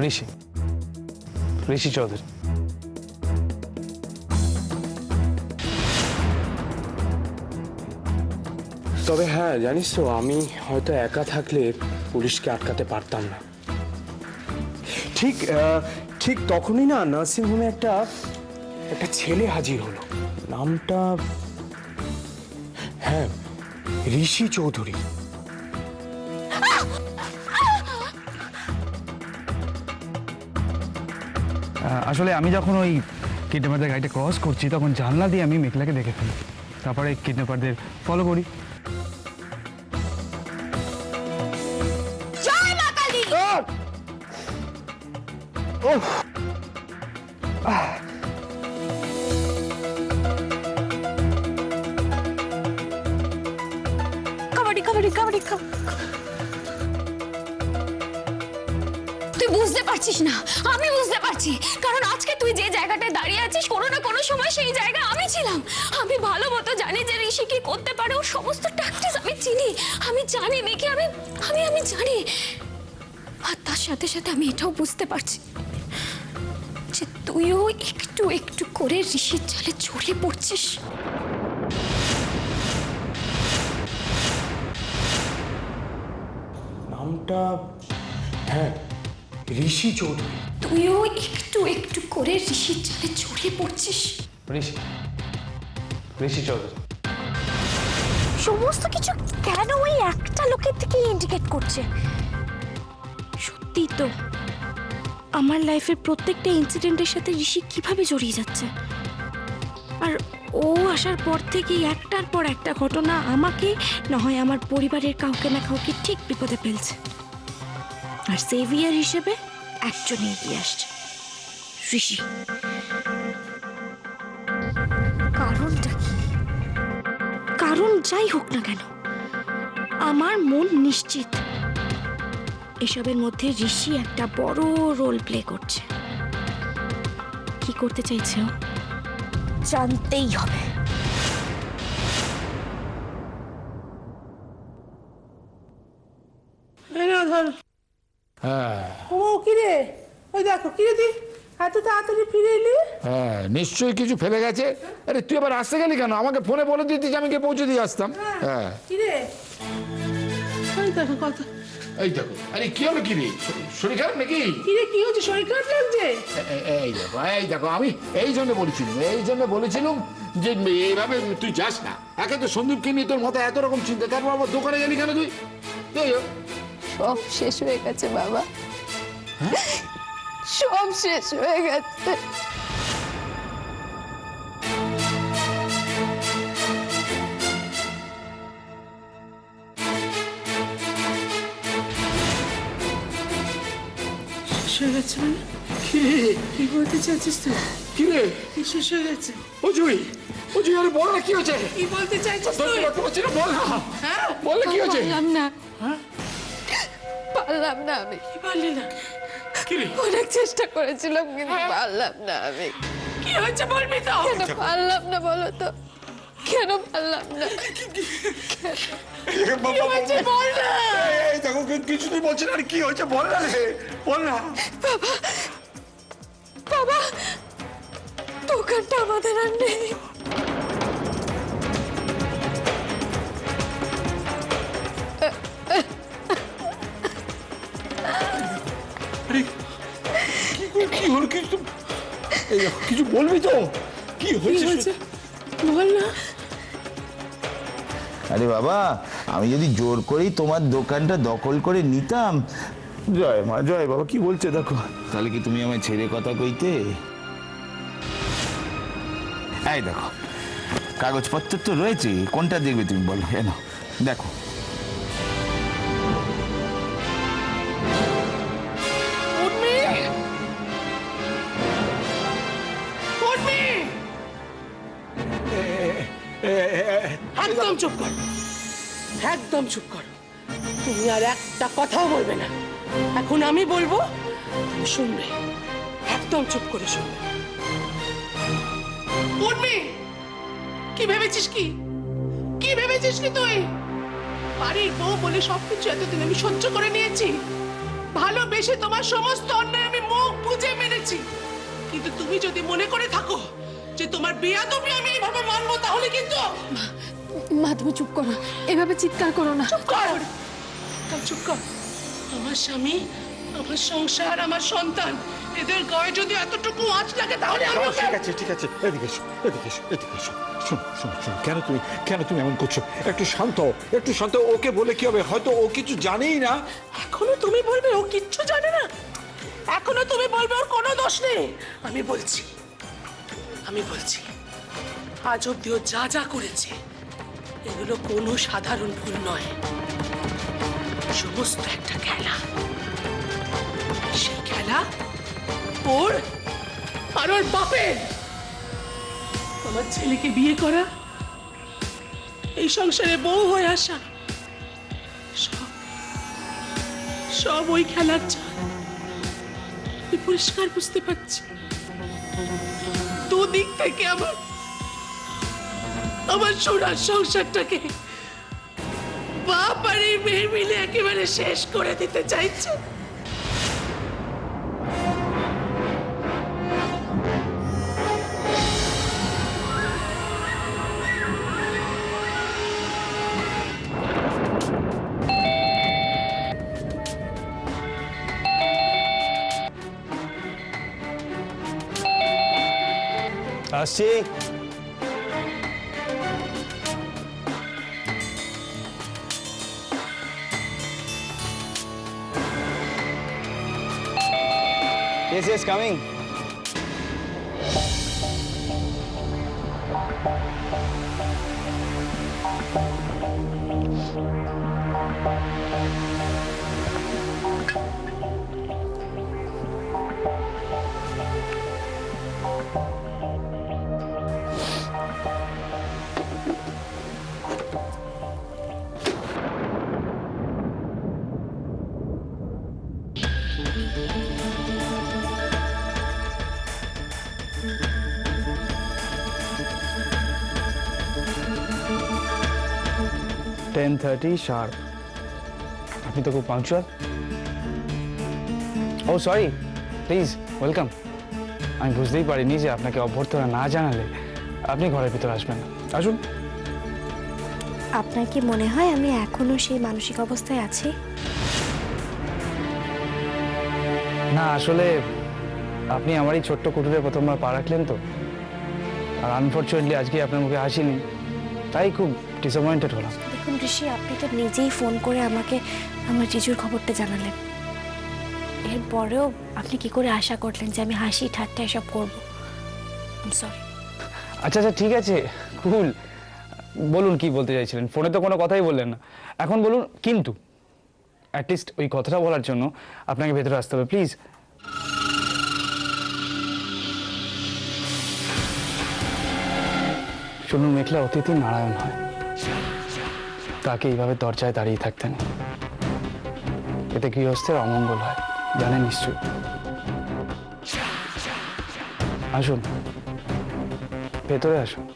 ঋষি ঋষি চৌধুরী। তবে হ্যাঁ, জানিস তো, আমি হয়তো একা থাকলে পুলিশকে আটকাতে পারতাম না। ঠিক ঠিক তখনই না নার্সিংহোমে একটা ছেলে হাজির হলো। নামটা হ্যাঁ, ঋষি চৌধুরী। আসলে আমি যখন ওই কিডন্যাপারদের গাড়িটা ক্রস করছি তখন জানলা দিয়ে আমি মেঘলাকে দেখে ফেলি, তারপরে কিডন্যাপারদের ফলো করি। কাবাডি কাবাডি কাবাডি। তুই বুঝতে পারছিস না, আমি বুঝতে পারছি, কারণ আজকে তুই যে জায়গাটায় দাঁড়িয়ে আছিস কোনো না কোনো সময় সেই জায়গায় আমি ছিলাম। আমি ভালো মতো জানি যে ঋষি কি করতে পারে, ওর সমস্ত ট্যাকটিক্স আমি চিনি, আমি জানি মেকি, আমি আমি আমি জানি। আর তার সাথে সাথে আমি এটাও বুঝতে পারছি যে তুইও একটু একটু করে ঋষির জালে জড়িয়ে পড়ছিস। নামটা হ্যাঁ, ঋষি চৌধুরী। তুইও একটু একটু করে ঋষির জালে জড়িয়ে পড়ছিস। ঋষি ঋষি চৌধুরী। সমস্ত কিছু কেন ওই একটা লোকের থেকে ইন্ডিকেট করছে? সত্যি তো আমার লাইফের প্রত্যেকটা ইনসিডেন্টের সাথে ঋষি কিভাবে জড়িয়ে যাচ্ছে, আর ও আসার পর থেকেই একটার পর একটা ঘটনা আমাকে না হয় আমার পরিবারের কাউকে না কাউকে ঠিক বিপদে ফেলছে। আর সেভিয়ার হিসেবে একজনই এগিয়ে আসছে, ঋষি। কারণটা কি? কারণ যাই হোক না কেন, আমার মন নিশ্চিত এসবের মধ্যে ঋষি একটা বড় রোল প্লে করছে। কি করতে চাইছে ও জানতেই হবে। ও কিরে, ওই দেখো কিরে তুই এত তাড়াতাড়ি ফিরে এলি? হ্যাঁ, নিশ্চয়ই কিছু ফেলে গেছে। আরে তুই আবার আসতে গেলি কেন? আমাকে ফোনে বলে দিতি যে আমি গিয়ে পৌঁছে দিয়ে আসতাম। হ্যাঁ, কিরে ওই দেখো কথা। এই দেখো। আরে কি হলো? কি রে, শরীর খারাপ নাকি? কিরে কি হচ্ছে, শরীর খারাপ লাগছে? এই দেখো, আমি এই জন্য বলেছিলাম যে এইভাবে তুই যাস না। একে তো সন্দীপকে নিয়ে তোর মাথায় এত রকম চিন্তা, তারপর আবার দোকানে গেলি কেন তুই? সব শেষ হয়ে গেছে বাবা, সব শেষ হয়ে গেছে। শেষ হয়ে গেছে মানে? কি বলতে চাইছিস তুই? কি রে? কি শেষ হয়ে গেছে? ও জুই, আরে বল না কি হয়েছে? কি বলতে চাইছিস তুই? বল না, হ্যাঁ বল না কি হয়েছে? পারলাম না আমি। কি পারলি না? অনেক চেষ্টা করেছিলাম কিন্তু পারলাম না আমি। কি হয়েছে বলবি তো? কেন পারলাম না বলো তো, কেন পারলাম না? কি হয়েছে বল না? এই দেখো, কিছুতেই বলছে না। কি হয়েছে বল না রে, বল না। বাবা, দোকানটা আমাদের আর নেই। কি হলো? কিছু বলবি তো? কি হয়েছে? বল না। আরে বাবা, আমি যদি জোর করেই তোমার দোকানটা দখল করে নিতাম। জয় মা, জয় বাবা, কি বলছে দেখো। তাহলে কি তুমি আমায় ছেড়ে কথা কইতে? এই দেখো, কাগজপত্র তো রয়েছে, কোনটা দেখবে তুমি বলো? এনো দেখো। একদম চুপ কর, একদম চুপ কর। তুমি আর একটা কথাও বলবে না। এখন আমি বলবো, তুমি শুনবে। একদম চুপ করে শুনবে। উর্মি, কি ভেবেছিস কি তুই? বাড়ির বউ বলে সবকিছু এতদিন আমি সহ্য করে নিয়েছি। ভালোবেসে তোমার সমস্ত অন্যায় আমি মুখ বুজে মেনেছি, কিন্তু তুমি যদি মনে করে থাকো যে তোমার বেয়াদবি আমি এইভাবে মানবো, তাহলে কিন্তু মা তুমি চুপ করো, এভাবে চিৎকার করো না। চুপ কর, চুপ কর। আমার স্বামী, আমার সংসার, আমার সন্তান, এদের গায়ে যদি এতটুকু আঁচ লাগে তাহলে আমি ওকে- ঠিক আছে এদিকে এসো, এদিকে এসো, এদিকে এসো। শোনো শোনো শোনো, কেন তুমি এমন করছো? একটু শান্ত হও, একটু শান্ত হও। ওকে বলে কি হবে? হয়তো ও কিছু জানেই না। এখনো তুমি বলবে ও কিচ্ছু জানে না? এখনো তুমি বলবে ওর কোনো দোষ নেই? আমি বলছি আজ অব্দি ও যা যা করেছে এগুলো কোনো সাধারণ ভুল নয়, সমস্ত একটা খেলা। সেই খেলা ওর আর ওর বাপের। আমার ছেলেকে বিয়ে করা, এই সংসারে বউ হয়ে আসা, সব ওই খেলার চাল। আমি পরিষ্কার বুঝতে পারছি দুদিক থেকে আমার সোনার সংসারটাকে বাপ আর এই মেয়ে মিলে একেবারে শেষ করে দিতে চাইছে। আসছি। Yes, coming. Ten 10:30 sharp. আপনি তো খুব punctual. Oh sorry, please welcome. আমি বুঝতেই পারিনি যে আপনাকে অভ্যর্থনা না জানালে আপনি ঘরের ভিতর আসবেন না। আসুন। আপনার কি মনে হয় আমি এখনো সেই মানসিক অবস্থায় আছি? না, আসলে আপনি আমার এই ছোট্ট কুটিরে প্রথমবার পা রাখলেন তো, আর আনফর্চুনেটলি আজকে আপনার মুখে হাসিনি, তাই খুব ডিসঅ্যাপয়েন্টেড হলাম। দেখুন ঋষি, আপনি তো নিজেই ফোন করে আমাকে আমার জিজুর খবরটা জানালেন। এরপরেও আপনি কি করে আশা করলেন যে আমি হাসি ঠাট্টা এসব করবো? সরি। আচ্ছা ঠিক আছে, কুল। বলুন কি বলতে চাইছিলেন? ফোনে তো কোনো কথাই বললেন না, এখন বলুন। কিন্তু অ্যাটলিস্ট ওই কথাটা বলার জন্য আপনাকে ভেতরে আসতে হবে, প্লিজ। শুনুন, মেঘলা অতিথি নারায়ণ হয়, তাকে এইভাবে দরজায় দাঁড়িয়ে থাকতে নেই। এতে গৃহস্থের অমঙ্গল হয়, জানেন নিশ্চয়ই। আসুন, ভেতরে আসুন।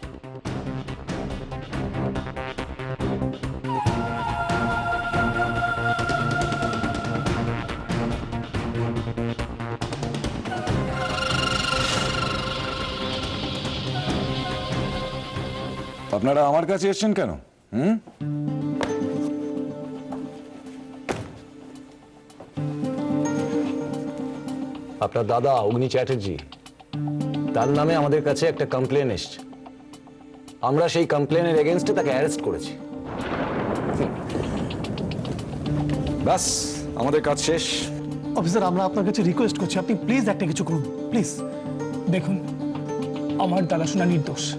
আপনারা আমার কাছে এসেছেন কেন? আপনার দাদা অগ্নি চ্যাটার্জি, তার নামে আমাদের কাছে একটা কমপ্লেন এসছে। আমরা সেই কমপ্লেনের এগেইনস্টে তাকে অ্যারেস্ট করেছি। ব্যাস, আমাদের কাজ শেষ। অফিসার, আমরা আপনার কাছে রিকোয়েস্ট করছি, আপনি প্লিজ একটা কিছু করুন, প্লিজ। দেখুন, আমার দাদাশোনা নির্দোষ।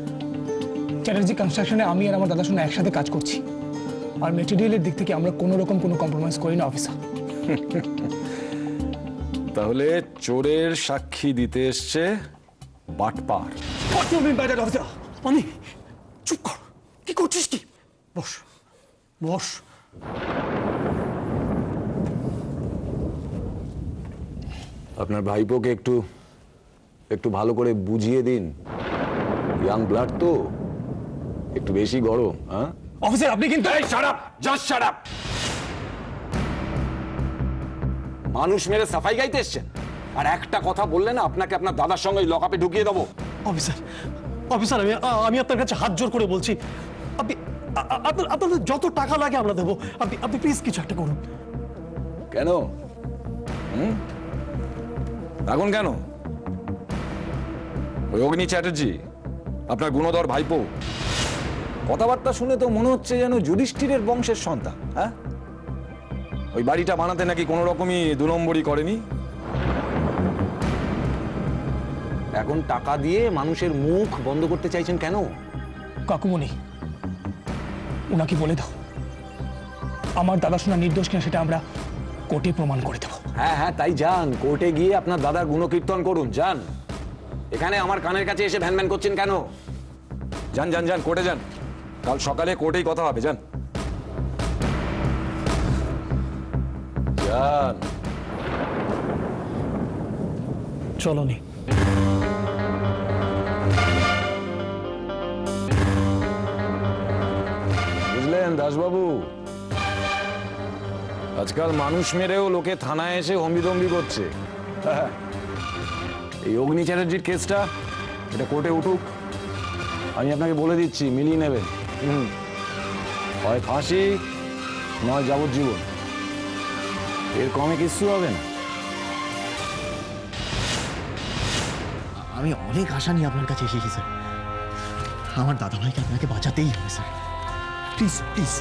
চ্যাটার্জি কনস্ট্রাকশনে আমি আর আমার দাদাশোনা একসাথে কাজ করছি, আর মেটেরিয়ালের দিক থেকে আমরা কোনো রকম কোনো কম্প্রোমাইজ করি না অফিসার। তাহলে চোরের সাক্ষী দিতে এসছে বাটপার। মানে চুপ কর, কি করছিস কি? বস বস। আপনার ভাইপোকে একটু ভালো করে বুঝিয়ে দিন। ইয়াং ব্লাড তো, একটু বেশি গরম। হ্যাঁ অফিসার, আপনি কিন্তু shut up, just shut up. মানুষ মেরে সাফাই গাইতে এসছেন? আর একটা কথা বললে না আপনাকে আপনার দাদার সঙ্গে লকআপে ঢুকিয়ে দেবো। অফিসার অফিসার আমি আপনার কাছে হাত জোর করে বলছি, আপনি আপনাদের যত টাকা লাগে আমরা দেবো, আপনি প্লিজ কিছু একটা করুন। কেন? এখন কেন? ওই অগ্নি চ্যাটার্জি আপনার গুণধর ভাইপো, কথাবার্তা শুনে তো মনে হচ্ছে যেন যুধিষ্ঠিরের বংশের সন্তান। হ্যাঁ, ওই বাড়িটা বানাতে নাকি কোনো রকমই 2 নম্বরই করেনি। এখন টাকা দিয়ে মানুষের মুখ বন্ধ করতে চাইছেন কেন? কাকুমণি, ওনাকে বলে দাও আমার দাদা শোনা নির্দোষ কিনা সেটা আমরা কোর্টে প্রমাণ করে দেবো। হ্যাঁ হ্যাঁ, তাই যান, কোর্টে গিয়ে আপনার দাদার গুণকীর্তন করুন, যান। এখানে আমার কানের কাছে এসে ভ্যান ভ্যান করছেন কেন? যান যান যান, কোর্টে যান, কাল সকালে কোর্টেই কথা হবে, যান যান। চলো নি। বুঝলেন দাসবাবু, আজকাল মানুষ মেরেও লোকে থানায় এসে হম্বিদম্বি করছে। হ্যাঁ, এই অগ্নি চ্যাটার্জির কেসটা এটা কোর্টে উঠুক, আমি আপনাকে বলে দিচ্ছি মিলিয়ে নেবেন। হয় ফাঁসি নয় যাবজ্জীবন, এর কমে কিছু হবে না। আমি অনেক আশা নিয়ে আপনার কাছে এসেছি স্যার, আমার দাদাভাইকে আপনাকে বাঁচাতেই হবে স্যার, প্লিজ প্লিজ।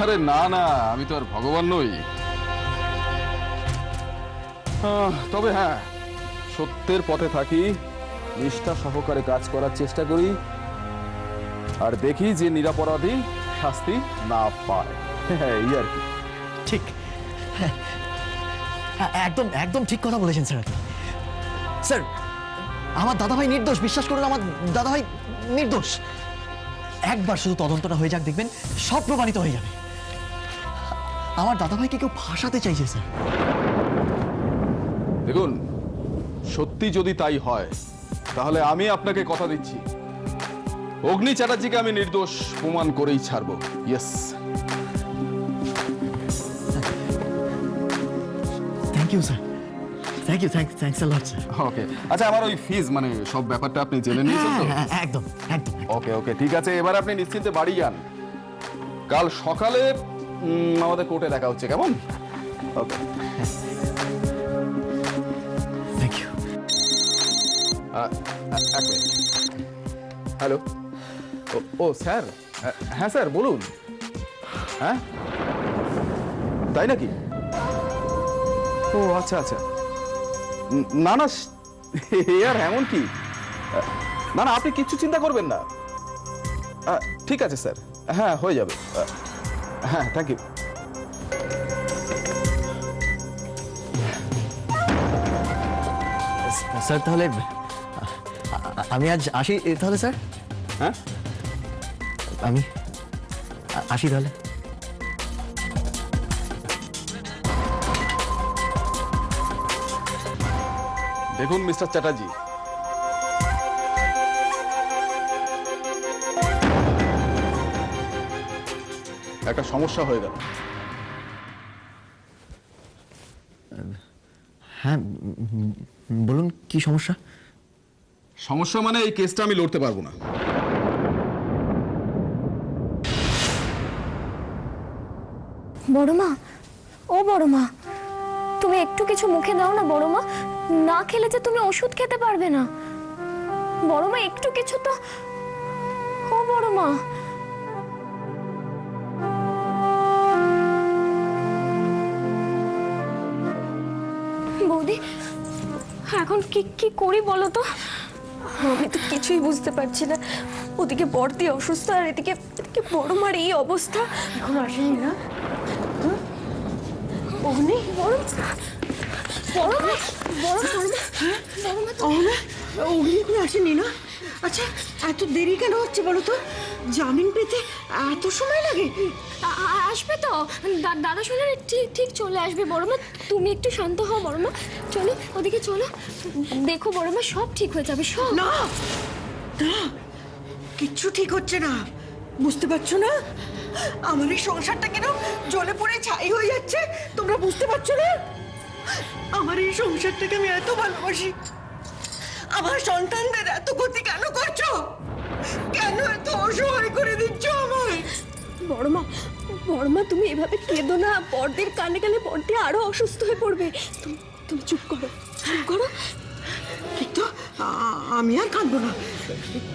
আরে না না, আমি তো আর ভগবান নই। তবে হ্যাঁ, সত্যের পথে থাকি, নিষ্ঠা সহকারে কাজ করার চেষ্টা করি, আর দেখি যে নিরপরাধী শাস্তি না পায়। হ্যাঁ, এই আর কি। ঠিক, হ্যাঁ, একদম একদম ঠিক কথা বলেছেন স্যার আপনি। স্যার, আমার দাদাভাই নির্দোষ, বিশ্বাস করুন, আমার দাদাভাই নির্দোষ। একবার শুধু তদন্তটা হয়ে যাক, দেখবেন সব প্রমাণিত হয়ে যাবে। আমার দাদাভাইকে কেউ ফাঁসাতে চাইছে স্যার। দেখুন, সত্যি যদি তাই হয় তাহলে আমি আপনাকে কথা দিচ্ছি, অগ্নি চ্যাটার্জিকে আমি নির্দোষ প্রমাণ করেই ছাড়বো। Yes. Thank you sir, thank you, thanks a lot sir. Okay, আচ্ছা, আমার ওই ফিজ মানে সব ব্যাপারটা আপনি জেনে নিয়েছেন তো? একদম একদম। ওকে ওকে, ঠিক আছে, এবার আপনি নিশ্চিন্তে বাড়ি যান, কাল সকালে আমাদের কোর্টে দেখা হচ্ছে, কেমন? ওকে, থ্যাংক ইউ। এক মিনিট। হ্যালো, ও স্যার, হ্যাঁ স্যার বলুন। হ্যাঁ, তাই নাকি? ও আচ্ছা আচ্ছা, না না, আর এমন কি, না না, আপনি কিচ্ছু চিন্তা করবেন না। ঠিক আছে স্যার, হ্যাঁ হয়ে যাবে। হ্যাঁ, থ্যাংক ইউ। স্যার তাহলে আমি আজ আসি তাহলে স্যার। হ্যাঁ, আমি আসি তাহলে। দেখুন মিস্টার চ্যাটার্জি, একটা সমস্যা হয়ে গেল। হ্যাঁ, বলুন কি সমস্যা? সমস্যা মানে এই কেসটা আমি লড়তে পারবো না। বড়মা, ও বড়মা, তুমি একটু কিছু মুখে দাও না বড়মা, না খেলে যে তুমি ওষুধ খেতে পারবে না। বড়মা একটু কিছু তো, ও বড়মা। বৌদি, এখন কি কি করি বলো তো? আমি তো কিছুই বুঝতে পারছি না। ওদিকে বড়দি অসুস্থ আর এদিকে এদিকে বড়মার এই অবস্থা। এখন আসেনি না? অগ্নি, অগ্নি এখন আসেনি না? আচ্ছা, এত দেরি কেন হচ্ছে বলো তো? জামিন পেতে এত সময় লাগে? আসবে তো, দাদা শুনে ঠিক ঠিক চলে আসবে বড়মা। তুমি একটু শান্ত হও বড়মা, চলো ওদিকে চলো, দেখো বড়মা সব ঠিক হয়ে যাবে সব। না না, কিচ্ছু ঠিক হচ্ছে না, বুঝতে পারছো না? আমার এই সংসারটা কেন জ্বলে পড়ে ছাই হয়ে যাচ্ছে, তোমরা বুঝতে পারছো না? আমার এই সংসারটাকে আমি এত ভালোবাসি, আমার সন্তানদের এত ক্ষতি কেন করছো? কেন এত অসহায় করে দিচ্ছ আমায়? বড়মা, বড়মা তুমি এভাবে কেঁদো না, পর্দের কানে কানে পর্দে আরো অসুস্থ হয়ে পড়বে। তুমি তুমি চুপ করো, চুপ করো। কিন্তু আমি আর কাঁদবো না,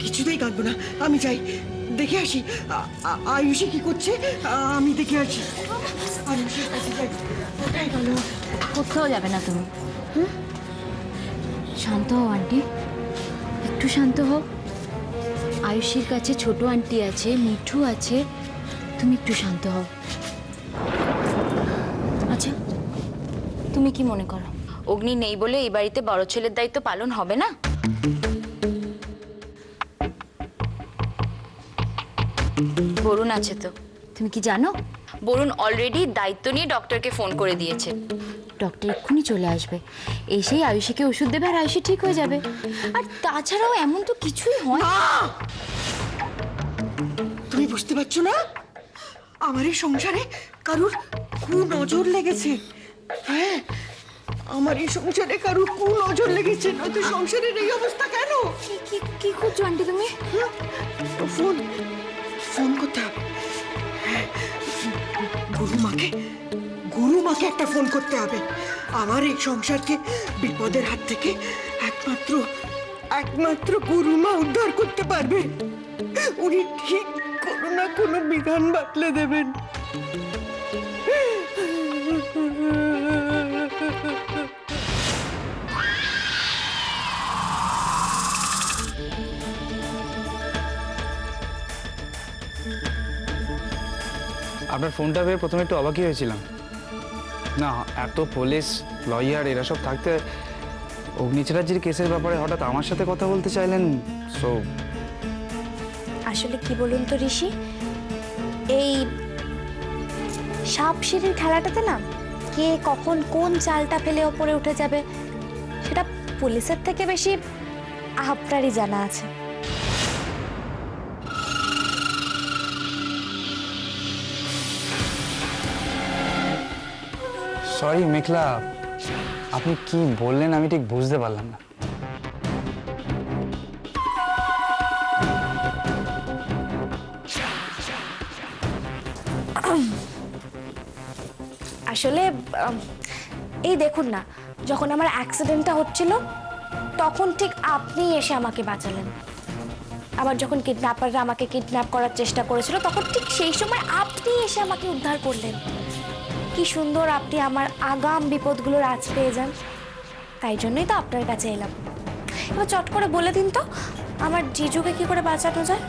কিছুতেই কাঁদবো না। আমি যাই, দেখে আসি আয়ুষী কি করছে, আমি দেখে আসি। আয়ুষীর কাছে যাই। কোথায় গেল? কোথাও যাবে না তুমি। শান্ত হও আন্টি, একটু শান্ত হও। আয়ুষীর কাছে ছোট আন্টি আছে, মিঠু আছে, তুমি একটু শান্ত হও। আচ্ছা, তুমি কি মনে করো অগ্নি নেই বলে এই বাড়িতে বড় ছেলের দায়িত্ব পালন হবে না? বরুণ আছে তো, তুমি কি জানো বরুণ অলরেডি দায়িত্ব নিয়ে ডক্টরকে ফোন করে দিয়েছে। ডক্টর এক্ষুনি চলে আসবে, এসেই আয়ুষীকে ওষুধ দেবে আর আয়ুষী ঠিক হয়ে যাবে। আর তাছাড়াও এমন তো কিছুই হয় না। তুমি বুঝতে পারছো না, আমার এই সংসারে কারুর নজর লেগেছে। হ্যাঁ, আমার এই সংসারে কারুর নজর লেগেছে, নয়তো সংসারের এই অবস্থা কেন? কি করছো আন্টি তুমি? ফোন ফোন করতে হবে। হ্যাঁ, গুরুমাকে একটা ফোন করতে হবে। আমার এই সংসারকে বিপদের হাত থেকে একমাত্র গুরুমা উদ্ধার করতে পারবে। উনি ঠিক কোনো না কোনো বিধান বাতলে দেবেন। আপনার ফোনটা পেয়ে প্রথমে একটু অবাকই হয়েছিলাম। না, এত পুলিশ লয়ার এরা সব থাকতে অগ্নি চ্যাটার্জির কেসের ব্যাপারে হঠাৎ আমার সাথে কথা বলতে চাইলেন। সো আসলে কি বলুন তো ঋষি, এই সাপ সিঁড়ির খেলাটাতে না কে কখন কোন চালটা ফেলে ওপরে উঠে যাবে সেটা পুলিশের থেকে বেশি আপনারই জানা আছে। সরি মেঘলা, আপনি কি বললেন আমি ঠিক বুঝতে পারলাম না। আসলে এই দেখুন না, যখন আমার অ্যাক্সিডেন্টটা হচ্ছিল তখন ঠিক আপনি এসে আমাকে বাঁচালেন। আবার যখন কিডন্যাপাররা আমাকে কিডন্যাপ করার চেষ্টা করেছিল তখন ঠিক সেই সময় আপনি এসে আমাকে উদ্ধার করলেন। কি সুন্দর আপনি আমার আগাম বিপদগুলোর আঁচ পেয়ে যান। তাই জন্যই তো আপনার কাছে এলাম। এবার চট করে বলে দিন তো, আমার জিজুকে কি করে বাঁচানো যায়?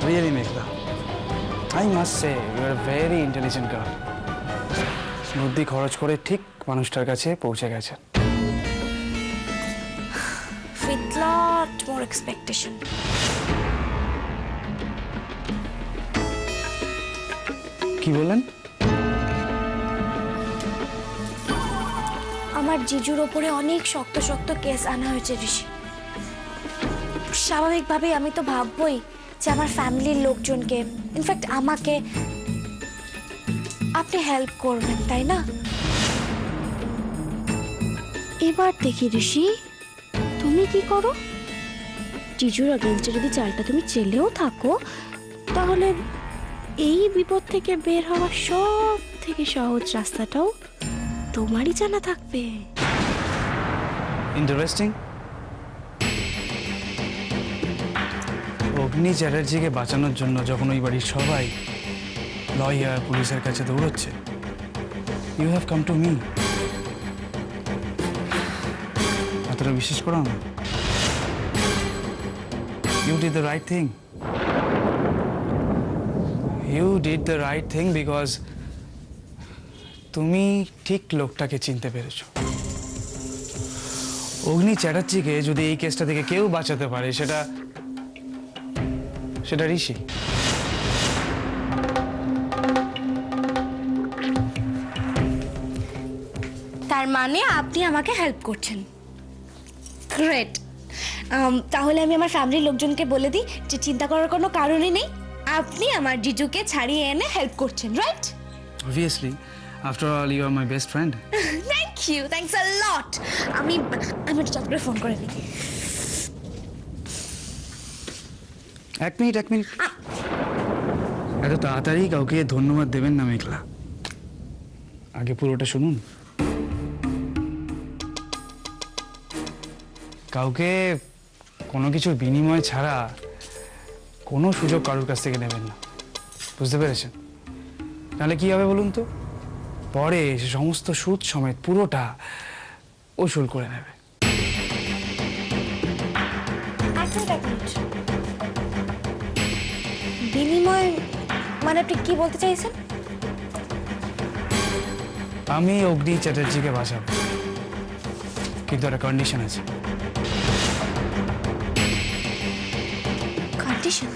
Really Meghla, I must say you are very intelligent girl. বুদ্ধি খরচ করে ঠিক মানুষটার কাছে পৌঁছে গেছেন। With lot more expectation. কি বললেন? আমার জিজুর ওপরে অনেক শক্ত শক্ত কেস আনা হয়েছে ঋষি। স্বাভাবিকভাবেই আমি তো ভাববই যে আমার ফ্যামিলির লোকজনকে, ইনফ্যাক্ট আমাকে আপনি হেল্প করবেন, তাই না? এবার দেখি ঋষি তুমি কি করো। জিজুর আগেন্সটে যদি চালটা তুমি চেলেও থাকো তাহলে এই বিপদ থেকে বের হওয়ার সব থেকে সহজ রাস্তাটাও তোমারই জানা থাকবে। ইন্টারেস্টিং। অগ্নি চ্যাটার্জিকে বাঁচানোর জন্য যখন ওই বাড়ির সবাই লয়ার পুলিশের কাছে দৌড়চ্ছে, you have come to me. এতটা বিশ্বাস করো না? You did the right thing. You did the right thing because তুমি ঠিক লোকটাকে চিনতে পেরেছো। অগ্নি চ্যাটার্জিকে যদি এই কেসটা থেকে কেউ বাঁচাতে পারে সেটা ঋষি। তার মানে আপনি আমাকে হেল্প করছেন। গ্রেট। তাহলে আমি আমার ফ্যামিলির লোকজনকে বলে দিই যে চিন্তা করার কোনো কারণই নেই, আপনি আমার জিজুকে ছাড়িয়ে এনে হেল্প করছেন, right? Obviously after all you are my best friend. Thank you, thanks a lot. আমি একটু চট করে ফোন করে নিই। এক মিনিট এত তাড়াতাড়ি কাউকে ধন্যবাদ দেবেন না মেঘলা, আগে পুরোটা শুনুন। কাউকে কোনো কিছুর বিনিময় ছাড়া কোনো সুযোগ কারোর কাছ থেকে নেবেন না, বুঝতে পেরেছেন? তাহলে কি হবে বলুন তো, পরে সে সমস্ত সুদ সমেত পুরোটা উসুল করে নেবে। এক মিনিট। বিনিময় মানে আপনি কি বলতে চাইছেন? আমি অগ্নি চ্যাটার্জিকে বাঁচাবো, কিন্তু একটা কন্ডিশন আছে। কন্ডিশন?